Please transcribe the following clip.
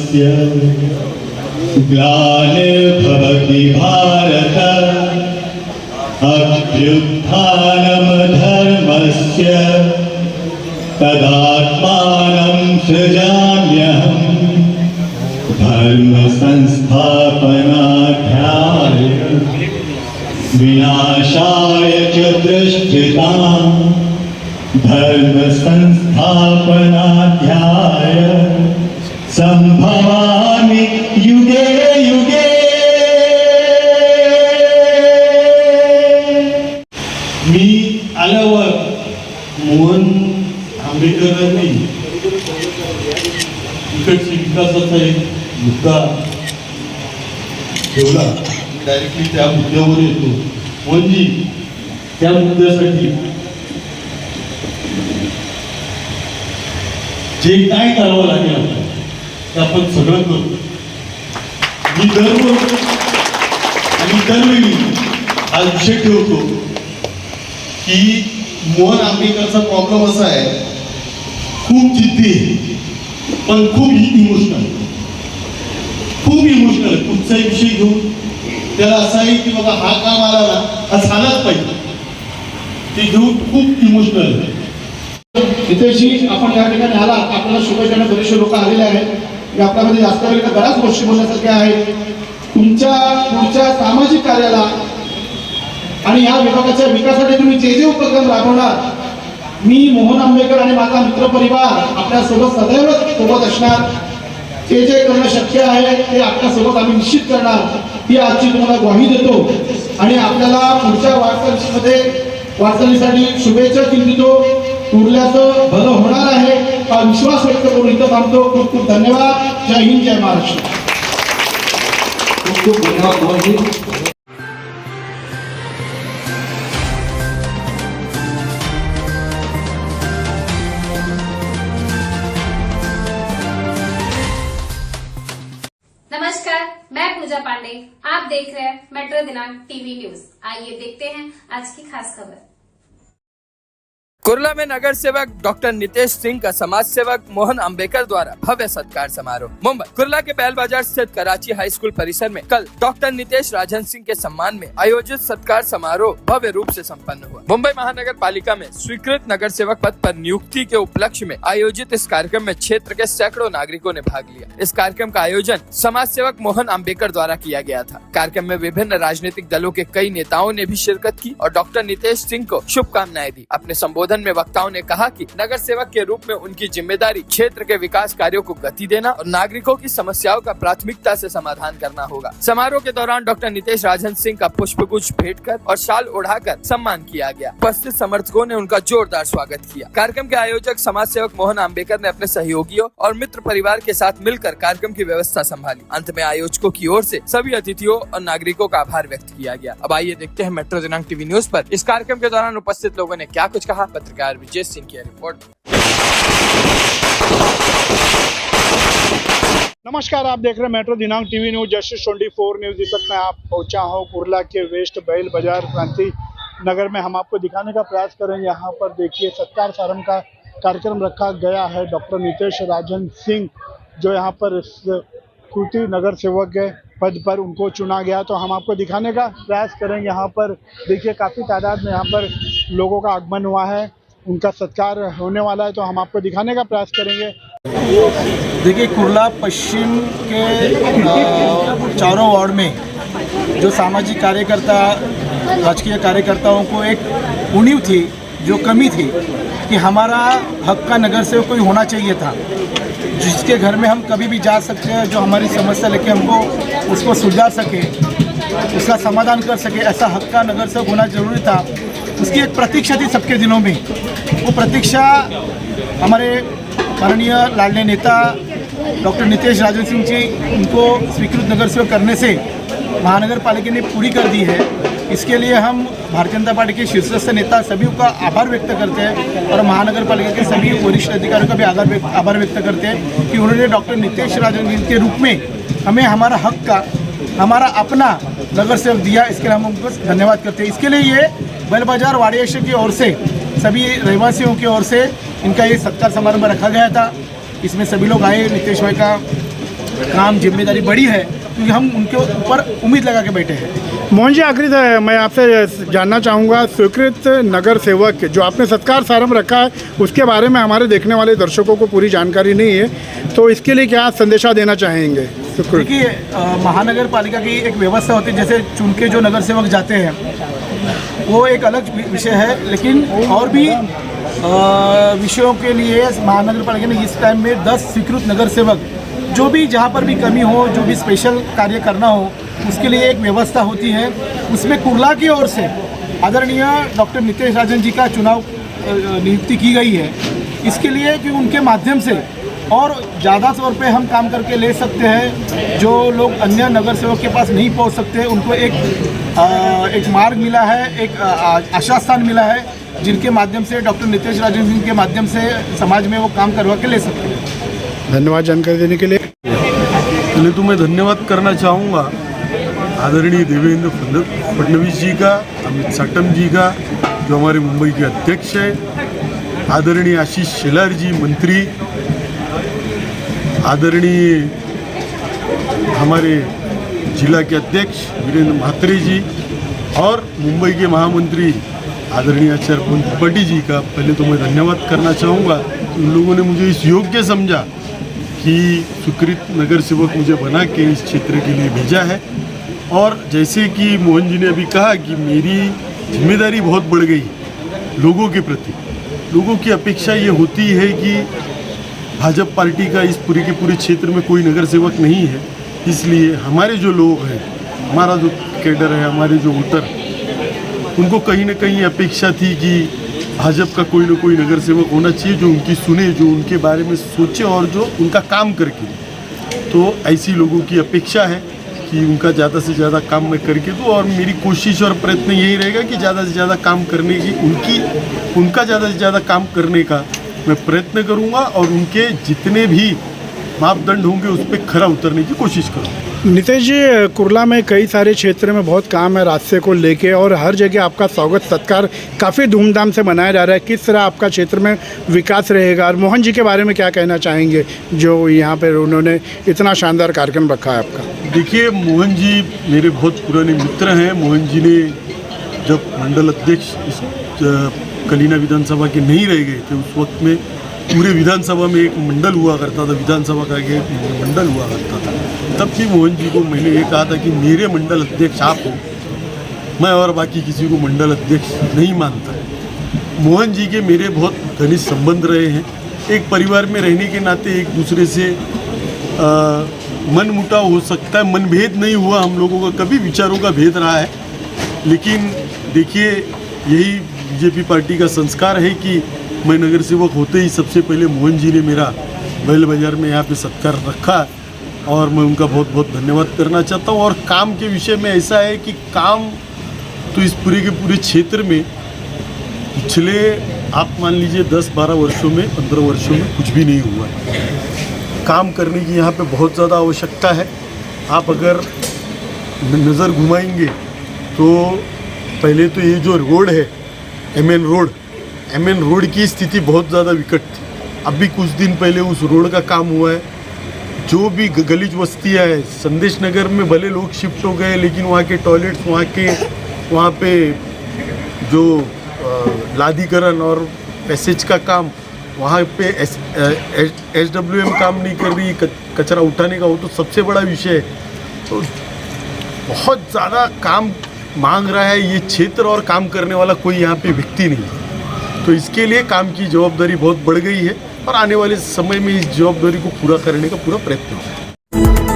धर्मस्य ग्लानिर्भवति भारत अभ्युत्थानमधर्मस्य तदात्मानं सृजाम्यहम् धर्म संस्थापनाध्याय विनाशाय च दुष्कृताम् धर्म संस्थापनाध्याय संभवामि युगे युगे। मी आल्यावर मोहन आंबेडकरांनी इकडची विकासाचा एक मुद्दा ठेवला, डायरेक्टली त्या मुद्द्यावर येतो म्हणजे त्या मुद्द्यासाठी जे काय करावं लागेल आपल्याला ते आपण सगळं करतो। मी दररोज आणि दरवेळी हा विषय ठेवतो की मोहन आंबेडकरचा प्रॉब्लेम असा आहे, खूप जिद्दी पण खूप इमोशनल आहे। कुठचाही विषय घेऊन त्याला असं आहे की बाबा हा काम आला ना हा झालाच पाहिजे, ते घेऊन खूप इमोशनल आहे। नितेशजी, आपण त्या ठिकाणी आला, आपल्याला शुभेच्छा, बरेचसे लोक आलेले आहेत। आपल्यामध्ये जास्त वेळ बऱ्याच गोष्टी बोलण्यासारख्या आहेत। तुमच्या पुढच्या सामाजिक कार्याला आणि या विभागाच्या विकासासाठी तुम्ही जे जे उपक्रम राबवणार, मी मोहन आंबेडकर आणि माझा मित्रपरिवार आपल्या सोबत सदैव सोबत असणार। जे जे करणं शक्य आहे ते आपल्या सोबत आम्ही निश्चित करणार, ही आजची तुम्हाला ग्वाही देतो आणि आपल्याला पुढच्या वाटचालीसाठी शुभेच्छा देतो। उरल्याचं भलं होणार आहे हा विश्वास व्यक्त करून इथं थांबतो। खूप खूप धन्यवाद। जय हिंद, जय महाराष्ट्र। खूप खूप धन्यवाद मोहनजी। नमस्कार, मैं पूजा पांडे, आप देख रहे हैं मेट्रो दिनांक टीवी न्यूज। आइए देखते हैं आज की खास खबर। कुर्ला में नगर सेवक डॉक्टर नितेश सिंह का समाज सेवक मोहन आंबेडकर द्वारा भव्य सत्कार समारोह। मुंबई कुर्ला के बैल बाजार स्थित कराची हाई स्कूल परिसर में कल डॉक्टर नितेश राजन सिंह के सम्मान में आयोजित सत्कार समारोह भव्य रूप से संपन्न हुआ। मुंबई महानगर पालिका में स्वीकृत नगर सेवक पद पर नियुक्ति के उपलक्ष्य में आयोजित इस कार्यक्रम में क्षेत्र के सैकड़ों नागरिकों ने भाग लिया। इस कार्यक्रम का आयोजन समाज सेवक मोहन आंबेडकर द्वारा किया गया था। कार्यक्रम में विभिन्न राजनीतिक दलों के कई नेताओं ने भी शिरकत की और डॉक्टर नितेश सिंह को शुभकामनाएं दी। अपने संबोधन में वक्ताओं ने कहा कि नगर सेवक के रूप में उनकी जिम्मेदारी क्षेत्र के विकास कार्यों को गति देना और नागरिकों की समस्याओं का प्राथमिकता से समाधान करना होगा। समारोह के दौरान डॉक्टर नितेश राजन सिंह का पुष्पगुच्छ भेंट कर और शाल ओढ़ाकर सम्मान किया गया। उपस्थित समर्थकों ने उनका जोरदार स्वागत किया। कार्यक्रम के आयोजक समाज सेवक मोहन आंबेडकर ने अपने सहयोगियों और मित्र परिवार के साथ मिलकर कार्यक्रम की व्यवस्था संभाली। अंत में आयोजकों की ओर से सभी अतिथियों और नागरिकों का आभार व्यक्त किया गया। अब आइए देखते हैं मेट्रो दिनांक टीवी न्यूज पर इस कार्यक्रम के दौरान उपस्थित लोगों ने क्या कुछ कहा। पत्रकार विजय सिंह की रिपोर्ट। नमस्कार, आप देख रहे हैं मेट्रो दिनांक टीवी न्यूज जस्टिस 24 न्यूज। इस वक्त मैं आप पहुंचा हूं कुर्ला के वेस्ट बैल बाजार क्रांति नगर में। हम आपको दिखाने का प्रयास करेंगे। यहाँ पर देखिए सत्कार समारोह का कार्यक्रम रखा गया है। डॉक्टर नितेश राजन सिंह जो यहाँ पर स्कूटी नगर सेवक के पद पर उनको चुना गया, तो हम आपको दिखाने का प्रयास करेंगे। यहाँ पर देखिए काफ़ी तादाद में यहाँ पर लोगों का आगमन हुआ है, उनका सत्कार होने वाला है, तो हम आपको दिखाने का प्रयास करेंगे। देखिए कुर्ला पश्चिम के चारों वार्ड में जो सामाजिक कार्यकर्ता, राजकीय कार्यकर्ताओं को एक उणीव थी, जो कमी थी कि हमारा हक का नगर सेवक कोई होना चाहिए था, जिसके घर में हम कभी भी जा सकते हैं, जो हमारी समस्या लेके हमको उसको सुलझा सके, उसका समाधान कर सके, ऐसा हक का नगर सेवक होना जरूरी था। उसकी एक प्रतीक्षा थी सबके दिलों में। वो प्रतीक्षा हमारे माननीय लाडले नेता डॉक्टर नितेश राजन सिंह जी उनको स्वीकृत नगर सेवक करने से महानगर पालिका ने पूरी कर दी है। इसके लिए हम भारतीय जनता पार्टी के शीर्षस्थ नेता सभी का आभार व्यक्त करते हैं और महानगर पालिका के सभी वरिष्ठ अधिकारियों का भी आभार व्यक्त करते हैं कि उन्होंने डॉक्टर नितेश राजन सिंह के रूप में हमें हमारा हक का, हमारा अपना नगर सेवक दिया। इसके लिए हम उनको धन्यवाद करते हैं। इसके लिए ये बैल बाजार वाड़िया की ओर से, सभी रहवासियों की ओर से इनका ये सत्कार समारोह रखा गया था। इसमें सभी लोग आए, नितेश भाई का काम जिम्मेदारी बड़ी है, क्योंकि हम उनके ऊपर उम्मीद लगा के बैठे हैं। मोहन जी, आखिरी मैं आपसे जानना चाहूँगा, स्वीकृत नगर सेवक जो आपने सत्कार समारंभ रखा है उसके बारे में हमारे देखने वाले दर्शकों को पूरी जानकारी नहीं है, तो इसके लिए क्या संदेशा देना चाहेंगे? देखिए, महानगर पालिका की एक व्यवस्था होती है, जैसे चुन के जो नगर सेवक जाते हैं वो एक अलग विषय है, लेकिन और भी विषयों के लिए महानगर पालिका ने इस टाइम में 10 स्वीकृत नगर सेवक, जो भी जहाँ पर भी कमी हो, जो भी स्पेशल कार्य करना हो, उसके लिए एक व्यवस्था होती है। उसमें कुर्ला की ओर से आदरणीय डॉक्टर नितेश राजन जी का चुनाव नियुक्ति की गई है, इसके लिए कि उनके माध्यम से और ज़्यादा तौर पे हम काम करके ले सकते हैं। जो लोग अन्य नगर सेवक के पास नहीं पहुंच सकते, उनको एक मार्ग मिला है, एक आशास्थान मिला है, जिनके माध्यम से डॉक्टर नितेश राजन जी के माध्यम से समाज में वो काम करवा के ले सकते हैं। धन्यवाद जानकारी देने के लिए। पहले तो मैं धन्यवाद करना चाहूँगा आदरणीय देवेंद्र फडणवीस जी का, अमित साटम जी का, जो हमारे मुंबई के अध्यक्ष हैं, आदरणीय आशीष शेलार जी मंत्री, आदरणीय हमारे जिला के अध्यक्ष वीरेंद्र म्हात्रे जी और मुंबई के महामंत्री आदरणीय आचार्य त्रिपाठी जी का पहले तो मैं धन्यवाद करना चाहूँगा। उन लोगों ने मुझे इस योग्य समझा कि स्वीकृत नगर सेवक मुझे बना के इस क्षेत्र के लिए भेजा है। और जैसे कि मोहन जी ने अभी कहा कि मेरी जिम्मेदारी बहुत बढ़ गई लोगों के प्रति। लोगों की अपेक्षा ये होती है कि भाजपा पार्टी का इस पूरे के पूरे क्षेत्र में कोई नगर सेवक नहीं है, इसलिए हमारे जो लोग हैं, हमारा जो कैडर है, हमारे जो वोटर, उनको कहीं ना कहीं अपेक्षा थी कि भाजपा का कोई ना कोई नगर सेवक होना चाहिए जो उनकी सुने, जो उनके बारे में सोचे और जो उनका काम करके। तो ऐसी लोगों की अपेक्षा है कि उनका ज़्यादा से ज़्यादा काम मैं करके दूँ, और मेरी कोशिश और प्रयत्न यही रहेगा कि ज़्यादा से ज़्यादा काम करने की उनका ज़्यादा से ज़्यादा काम करने का मैं प्रयत्न करूंगा और उनके जितने भी मापदंड होंगे उस पर खरा उतरने की कोशिश करूंगा। नितेश जी, कुर्ला में कई सारे क्षेत्र में बहुत काम है रास्ते को लेके, और हर जगह आपका स्वागत सत्कार काफ़ी धूमधाम से मनाया जा रहा है। किस तरह आपका क्षेत्र में विकास रहेगा, और मोहन जी के बारे में क्या कहना चाहेंगे जो यहाँ पर उन्होंने इतना शानदार कार्यक्रम रखा है आपका? देखिए, मोहन जी मेरे बहुत पुराने मित्र हैं। मोहन जी ने जब मंडल अध्यक्ष कलीना विधानसभा के नहीं रह गए थे, उस वक्त में पूरे विधानसभा में एक मंडल हुआ करता था, विधानसभा का एक मंडल हुआ करता था। तब भी मोहन जी को मैंने ये कहा था कि मेरे मंडल अध्यक्ष आप हो, मैं और बाकी किसी को मंडल अध्यक्ष नहीं मानता। मोहन जी के मेरे बहुत घनिष्ठ संबंध रहे हैं। एक परिवार में रहने के नाते एक दूसरे से मन मुटाव हो सकता है, मनभेद नहीं हुआ हम लोगों का, कभी विचारों का भेद रहा है। लेकिन देखिए, यही बीजेपी पार्टी का संस्कार है कि मैं नगर सेवक होते ही सबसे पहले मोहन जी ने मेरा बैल बाजार में यहाँ पे सत्कार रखा, और मैं उनका बहुत बहुत धन्यवाद करना चाहता हूँ। और काम के विषय में ऐसा है कि काम तो इस पूरे के पूरे क्षेत्र में पिछले आप मान लीजिए 10-12 वर्षों में, 15 वर्षों में कुछ भी नहीं हुआ है। काम करने की यहाँ पे बहुत ज़्यादा आवश्यकता है। आप अगर नज़र घुमाएंगे तो पहले तो ये जो रोड है एमएन रोड की स्थिति बहुत ज़्यादा विकट थी। अभी कुछ दिन पहले उस रोड का काम हुआ है। जो भी गलीच बस्तियाँ है, संदेश नगर में भले लोग शिफ्ट हो गए, लेकिन वहाँ के टॉयलेट्स, वहाँ पे जो लादीकरण और पैसेज का काम, वहाँ पे SWM काम नहीं कर रही, कचरा उठाने का, वो तो सबसे बड़ा विषय है। तो बहुत ज़्यादा काम मांग रहा है ये क्षेत्र, और काम करने वाला कोई यहाँ पे व्यक्ति नहीं है। तो इसके लिए काम की जवाबदारी बहुत बढ़ गई है, और आने वाले समय में इस जवाबदारी को पूरा करने का पूरा प्रयत्न होगा।